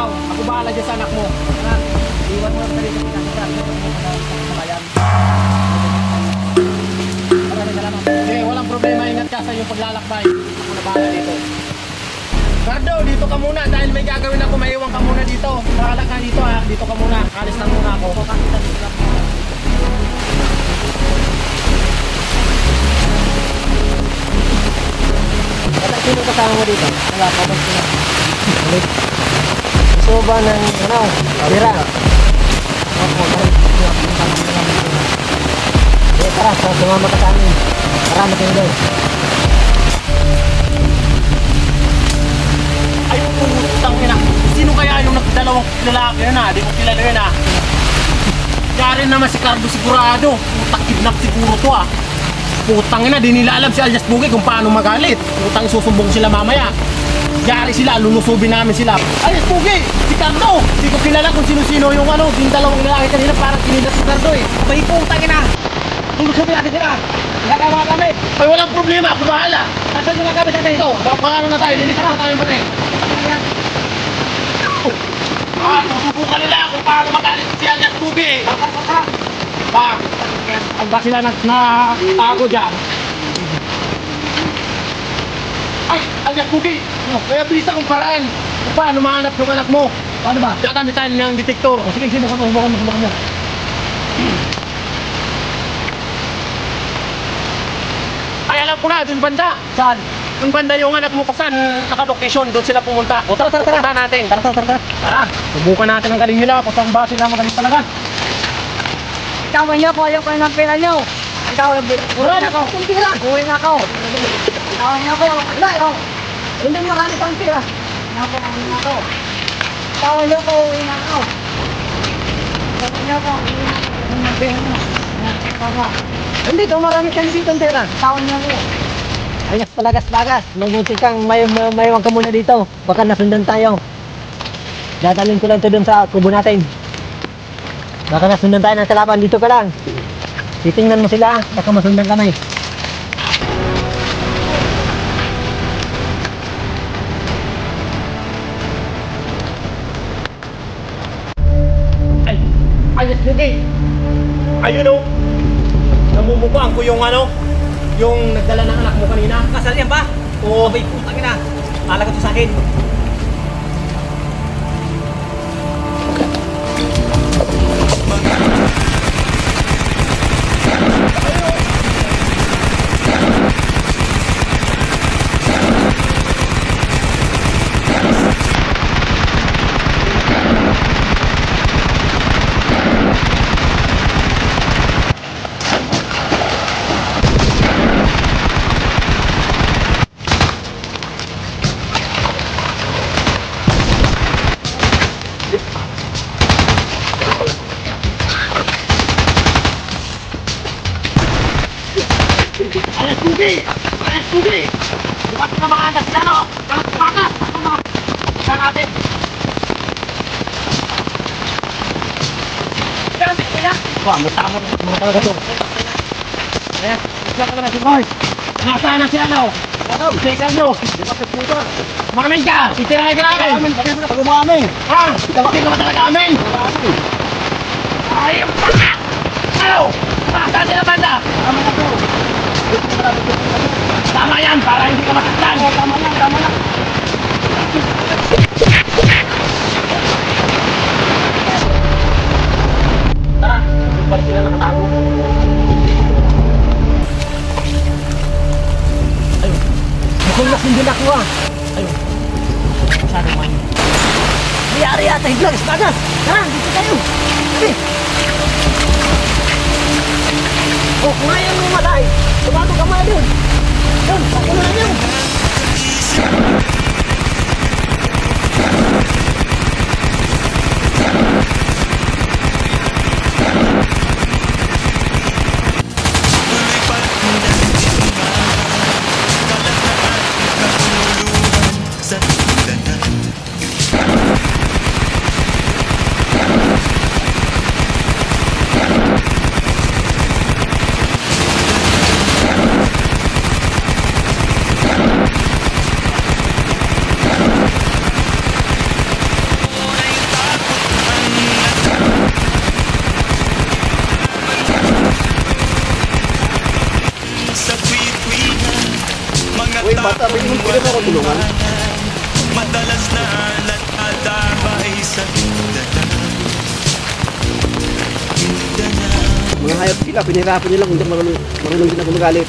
ikaw. Ako bahala dyan sa anak mo. Iwan mo lang sa rito kita sa bayan. Maraming salamat. Sige, walang problema. Ingat ka sa iyong paglalakbay. Ako na bahala dito. Cardo, dito ka muna dahil may gagawin ako. Maiwan ka muna dito. Bahala ka dito ha. Dito ka muna. Alis lang muna ako. Sino kasama mo dito? Wala pa ba sila? Gusto ba ng tira? Opo, tara, sumama ka sa amin. Marami kayo doon. Ay, putang ina. Sino kaya yung dalawang lalaki yun ha? Di ko kilala yun ha. Kaya naman si Cardo sigurado. Putang kidnap siguro to ha. Putang ina, di nila alam si Alias Bugay kung paano magalit. Putang isusumbong sila mamaya. Yari sila, lulusubin namin sila. Alias Bugay, si Cardo. Di ko kilala kung sino-sino yung yung dalawang lalaki kanina parang kinindat si Cardo eh. May putang ina! Lulusubin natin sila! Nagagawa kami! Ay, walang problema, ako bahala. Nasaan yung nagagawa natin ito? Paano na tayo, lilisan na tayo ba rin? Susubukan nila kung paano magalit si Alias Bugay. Ang ba sila nagtago dyan? Ay! Alias Bugay! Kaya bilis akong paraan kung paano mahanap yung anak mo. Paano ba? Dami tayo ng detektor. Sige, subukan mo. Ay, alam ko na, dun banda. Saan? Dun banda yung anak mo kung saan naka-location, doon sila pumunta. O, tara. Punta natin. Tara. Subukan natin ang galing nila kung saan ba sila magaling talaga. Ikaw niyo po, ayaw ko ng pera niyo. Ikaw, uwi na ako. Uwi na ako. Ikaw niyo po, wala ako. Hindi marami pang pera. Uwi na ako. Ikaw niyo po, uwi na ako. Ikaw niyo po, uwi na ako. Hindi, ito marami kang dito ang pera. Ikaw niyo po. Ayos palagas-bagas. Mabuti kang mayawang ka muna dito. Baka nasundan tayo. Dadalhin ko lang ito dun sa kubo natin. Baka nasundan tayo ng salapan, dito ka lang. Titingnan mo sila, baka masundan kami. Ay! Alias Bugay! Ayun o! Namumukhaan ko yung yung nagdala ng anak mo kanina. Kasal yan ba? Oo. Abay, putang ina. Alaga to sa akin. Alias Bugay! Bukas na mga anak sila, no? Bakas! Isa natin! Gamit ko yan! Tama mga talaga to. Ayan, isla ka na si Boy. Nasaan na sila, no? Isa nyo! Mamin ka! Itirahin ka namin! Pag umamin! Ha? Tawagin ka ba talaga amin? Ayun pa! Ano? Nasaan sila banda? Tama na to! Tama yan, para hindi ka masaktan. Tama na. Tara, balik sila nakatago. Ayun, Mukhang nasundin ako ah. ayun. Masyado man. Mayari yata, higlagas bagas. Tara, dito tayo. Sabi. Oh, kung ayaw mo matay, tumago ka muna dun. Dun, pakunan yun. ko tulungan. Madalas na nag-atabay sa Mga hayop sila, pinahirapan nila kung marunong din ako magalit.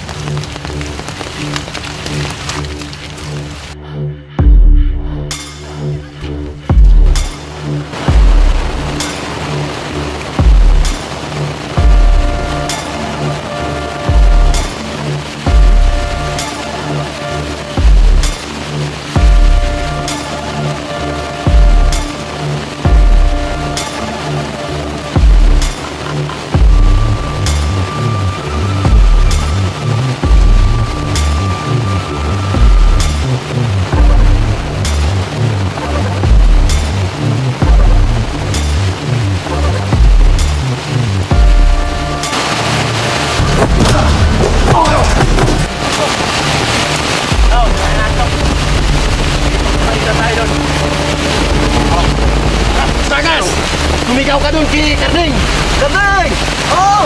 Sumigaw ka dun kay Karding! Karding! Oo!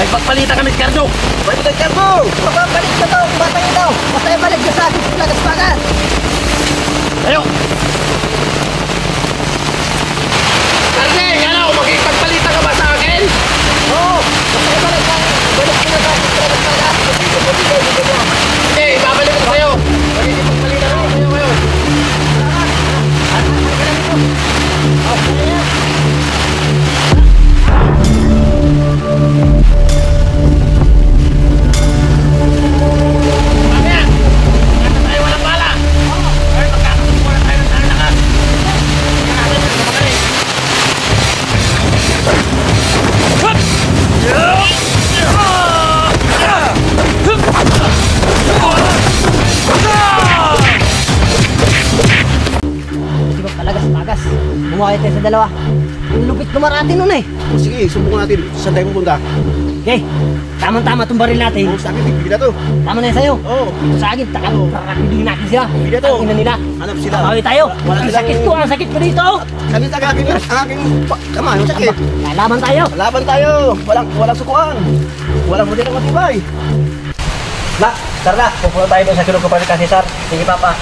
Nagpagpalita kami si Cardo! Balik ka mo! Mababalik ka daw! Batang ito! Basta ibalik ka sa akin sa lagas-pagan! Tayo! Karding! Ano? Magpagpalita ka ba sa akin? Oo! Basta ibalik ka! Balik ka na sa akin sa lagas-pagan! Hindi, ibabalik ko sa'yo! Magpagpalita ka sa'yo ngayon! Lagas. Bumuhay tayo sa dalawa. Ang lupit kumarati nun eh. O sige, subukan natin. Saan tayo pupunta? Okay, tamang-tama itong baril natin. Oo, sa akin, bigla to. Tama na yun sa'yo. Oo. Ito sa akin, rakiduhin natin sila. Bigla to. Ang ina nila. Hanap sila. Bawi tayo. Wala Ang silang- sakit ko dito. Sakit sa akin, kama, yung sakit. Lalaban tayo. Laban tayo. Walang sukuan. Walang model ng matibay. Nak, tara na. Pupunta tayo doon sa kilong kapatid kasi, sir. Sige, Papa.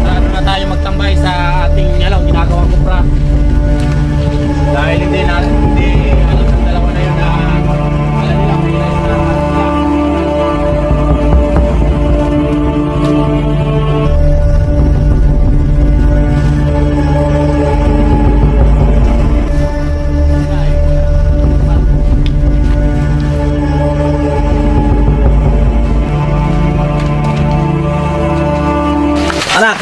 Ano na tayo magtambay sa ating ginagawang kupra. Dahil hindi alam ng dalawa na yun na alam nila kung ilan yung Anak,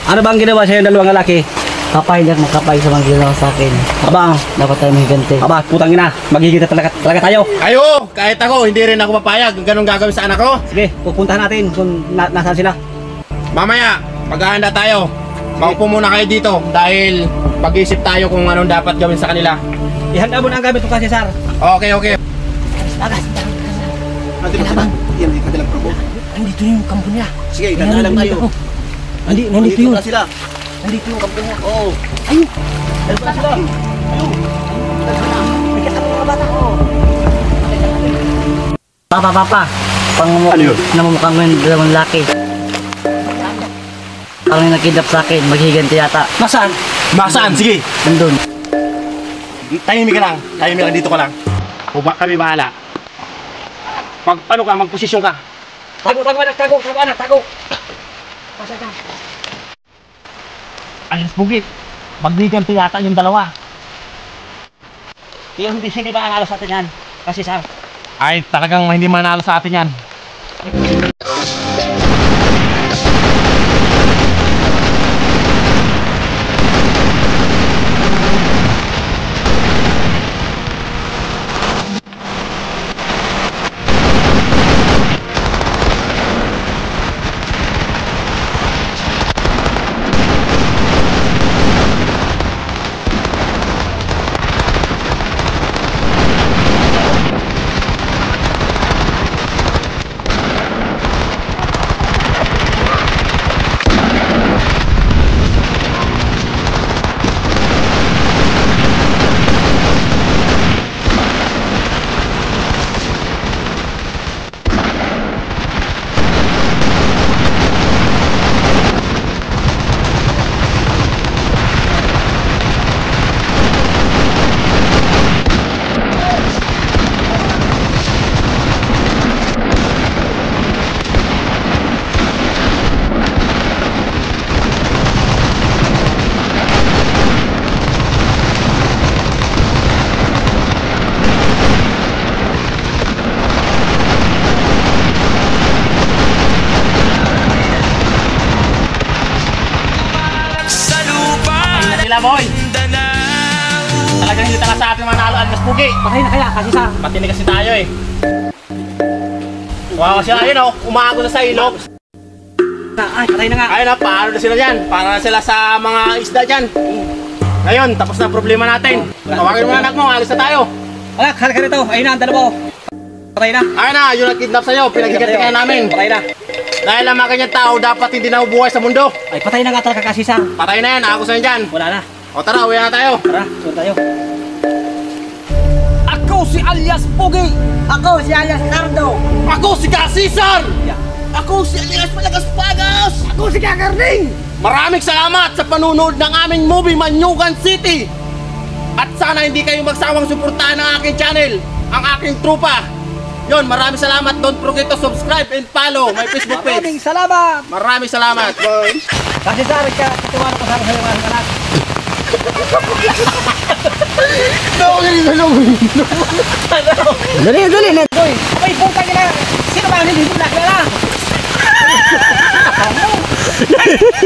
ano bang ginawa sa'yo ng dalawang lalaki? Kapay lang, makapay sa mga ginawa sa akin. Aba, dapat tayo may ganti. Aba, putang ina, magiging talaga tayo. Kayo! Kahit ako, hindi rin ako papayag. Ganun gagawin sa anak ko. Sige, pupuntahan natin kung nasaan sila. Mamaya, maghahanda tayo. Maupo muna kayo dito dahil pag-isip tayo kung anong dapat gawin sa kanila. Ihanda mo na ang gamit ko kasi, sir. Okay, okay. Lagas, Nandiyan ba sila? Yan, hindi ka dalang probo. andito yung kampo niya. Sige, dandahan lang tayo. Nandito yun. pala sila. Nandito yung kampo niya. Oo. Ayun. Dahil pala sila. Ayun. May kasama mga bata ko. Papa. Ano yun? Namumukhang mo yung dalawang laki. Parang yung nakidap sa akin, maghiganti yata. Nasaan? Masaan? Sige. Nandun. Tahimik ka lang. Tahimik lang. Dito ka lang. O ba kami bahala. Ano ka? Magposisyon ka. Tago anak, tago. Pasok ka. Ayos bugit. Maghiganti yata yung dalawa. Hindi sila manalo sa atin yan. Kasi sa... Ay, talagang hindi manalo sa atin yan. sila, boy. Talagang hindi talaga sa ating manalo ang Pugi. Patay na kaya kasi sa... Patinig kasi tayo eh. Wow, sila ayun oh, umago na sa ilog. Ay, patay na nga. Ayun na, paano na sila dyan? Para na sila sa mga isda dyan. Ngayon, tapos na ang problema natin. Tawagin mo na anak mo, alis na tayo. Wala, halika rito. Ayun na, ang dalawa ko. Patay na. Ayun na, yung nag-kidnap sa'yo, pinaghigantikan namin. Patay na. Dahil ang mga kanyang tao, dapat hindi na ubuhay sa mundo. Ay, patay na nga talaga kasi sa... Patay na yan, ako sa'yo dyan. Wala na. O tara, uwi na tayo. Tara, sunod tayo. Ako si alias Pugi. Ako, si alias Cardo. Ako si Caesar! Yeah. Ako si Elias Malagaspagas! Ako si Kakarning. Maraming salamat sa panunood ng aming movie Manyugan City! At sana hindi kayo magsawang suportahan ang aking channel, ang aking trupa. Yon, maraming salamat. Don't forget to subscribe and follow my Facebook Maraming page. salamat. Maraming salamat. Kasi sa akin ka, tutuwa ko sa iyo mga anak. Dali, dali. Hoy, abay, puta ka na. Sino ba hindi nakilala?